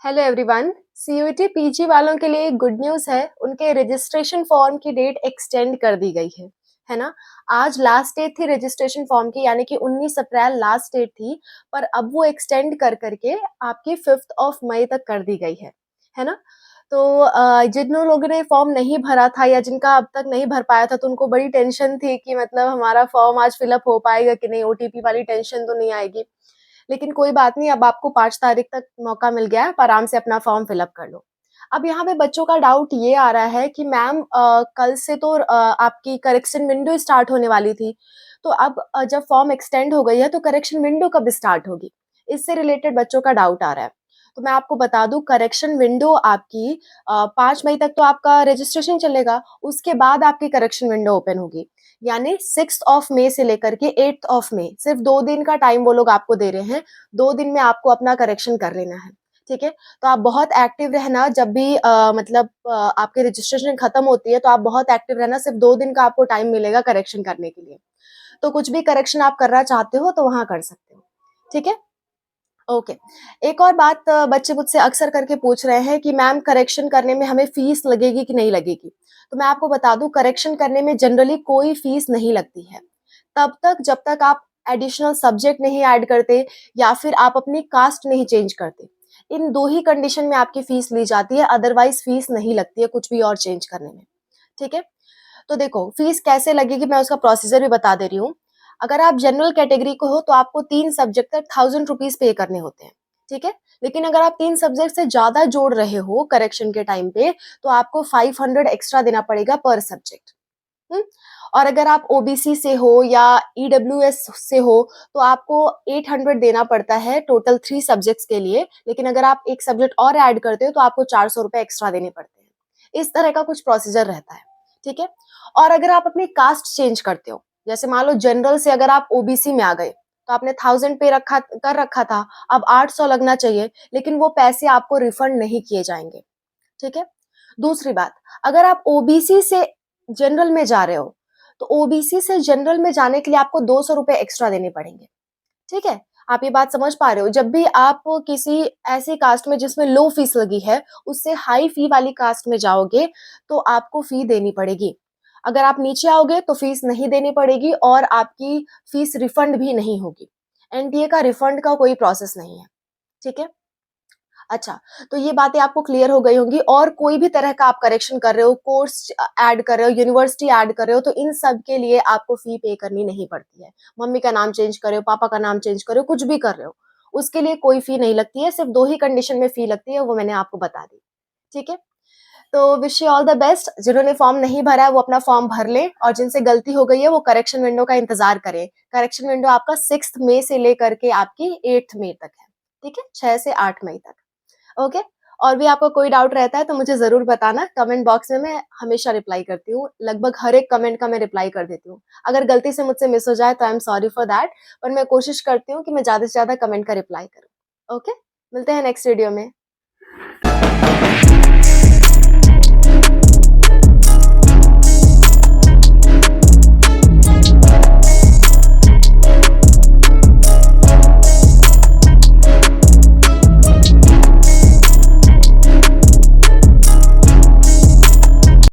Hello everyone. CUET PG वालों के लिए गुड न्यूज़ है। उनके रजिस्ट्रेशन फॉर्म की डेट एक्सटेंड कर दी गई है ना। आज लास्ट डेट थी रजिस्ट्रेशन फॉर्म की, यानी कि 19 अप्रैल लास्ट डेट थी। पर अब वो एक्सटेंड कर करके आपकी 5 ऑफ मई तक कर दी गई है ना। तो जिन लोगों ने फॉर्म नहीं भरा था या जिनका अब तक नहीं भर पाया था, तो उनको बड़ी टेंशन थी कि मतलब हमारा फॉर्म आज फिलअप हो पाएगा कि नहीं, ओटीपी वाली टेंशन तो नहीं आएगी। लेकिन कोई बात नहीं, अब आपको 5 तारीख तक मौका मिल गया है, आप आराम से अपना फॉर्म फिल अप कर लो। अब यहाँ पे बच्चों का डाउट ये आ रहा है कि मैम कल से तो आपकी करेक्शन विंडो स्टार्ट होने वाली थी, तो अब जब फॉर्म एक्सटेंड हो गई है तो करेक्शन विंडो कब स्टार्ट होगी? इससे रिलेटेड बच्चों का डाउट आ रहा है। तो मैं आपको बता दूँ, करेक्शन विंडो आपकी 5 मई तक तो आपका रजिस्ट्रेशन चलेगा, उसके बाद आपकी करेक्शन विंडो ओपन होगी। यानी 6th ऑफ मई से लेकर के 8th ऑफ मई, सिर्फ 2 दिन का टाइम वो लोग आपको दे रहे हैं। 2 दिन में आपको अपना करेक्शन कर लेना है, ठीक है? तो आप बहुत एक्टिव रहना, जब भी मतलब आपकी रजिस्ट्रेशन खत्म होती है तो आप बहुत एक्टिव रहना, सिर्फ 2 दिन का आपको टाइम मिलेगा करेक्शन करने के लिए। तो कुछ भी करेक्शन आप करना चाहते हो तो वहाँ कर सकते हो, ठीक है? ओके। एक और बात, बच्चे मुझसे अक्सर करके पूछ रहे हैं कि मैम करेक्शन करने में हमें फीस लगेगी कि नहीं लगेगी? तो मैं आपको बता दूँ, करेक्शन करने में जनरली कोई फीस नहीं लगती है। तब तक जब तक आप एडिशनल सब्जेक्ट नहीं ऐड करते या फिर आप अपनी कास्ट नहीं चेंज करते। इन 2 ही कंडीशन में आपकी फीस ली जाती है, अदरवाइज़ फीस नहीं लगती है कुछ भी और चेंज करने में, ठीक है? तो देखो, फीस कैसे लगेगी मैं उसका प्रोसीजर भी बता दे रही हूँ। अगर आप जनरल कैटेगरी को हो तो आपको 3 सब्जेक्ट का 1000 रुपीज़ पे करने होते हैं, ठीक है? लेकिन अगर आप 3 सब्जेक्ट से ज़्यादा जोड़ रहे हो करेक्शन के टाइम पे, तो आपको 500 एक्स्ट्रा देना पड़ेगा पर सब्जेक्ट। हुँ? और अगर आप ओबीसी से हो या ईडब्ल्यूएस से हो, तो आपको 800 देना पड़ता है टोटल 3 सब्जेक्ट्स के लिए, लेकिन अगर आप 1 सब्जेक्ट और ऐड करते हो तो आपको ₹400 एक्स्ट्रा देने पड़ते हैं। इस तरह का कुछ प्रोसीजर रहता है, ठीक है? और अगर आप अपनी कास्ट चेंज करते हो, जैसे मान लो जनरल से अगर आप ओबीसी में आ गए, तो आपने 1000 पे रखा कर रखा था, अब 800 लगना चाहिए, लेकिन वो पैसे आपको रिफंड नहीं किए जाएँगे, ठीक है? दूसरी बात, अगर आप ओबीसी से जनरल में जा रहे हो, तो ओबीसी से जनरल में जाने के लिए आपको ₹200 एक्स्ट्रा देने पड़ेंगे, ठीक है? आप ये बात समझ पा रहे हो? जब भी आप किसी ऐसी कास्ट में जिसमें लो फीस लगी है, उससे हाई फी वाली कास्ट में जाओगे, तो आपको फी देनी पड़ेगी। अगर आप नीचे आओगे तो फीस नहीं देनी पड़ेगी और आपकी फीस रिफंड भी नहीं होगी। एनटीए का रिफंड का कोई प्रोसेस नहीं है, ठीक है? अच्छा, तो ये बातें आपको क्लियर हो गई होंगी। और कोई भी तरह का आप करेक्शन कर रहे हो, कोर्स ऐड कर रहे हो, यूनिवर्सिटी ऐड कर रहे हो, तो इन सब के लिए आपको फी पे करनी नहीं पड़ती है। मम्मी का नाम चेंज कर रहे हो, पापा का नाम चेंज कर रहे हो, कुछ भी कर रहे हो, उसके लिए कोई फी नहीं लगती है। सिर्फ 2 ही कंडीशन में फी लगती है, वो मैंने आपको बता दी, ठीक है? तो wish you all the best. जिन्होंने फॉर्म नहीं भरा है वो अपना फॉर्म भर लें, और जिनसे गलती हो गई है वो करेक्शन विंडो का इंतज़ार करें। करेक्शन विंडो आपका 6th मई से लेकर के आपकी 8th मई तक है, ठीक है? 6 से 8 मई तक। ओके। और भी आपको कोई डाउट रहता है तो मुझे ज़रूर बताना, कमेंट बॉक्स में मैं हमेशा रिप्लाई करती हूँ। लगभग हर एक कमेंट का मैं रिप्लाई कर देती हूँ। अगर गलती से मुझसे मिस हो जाए तो I am sorry for that, पर मैं कोशिश करती हूँ कि मैं ज़्यादा से ज़्यादा कमेंट का रिप्लाई करूँ। ओके? मिलते हैं नेक्स्ट वीडियो में।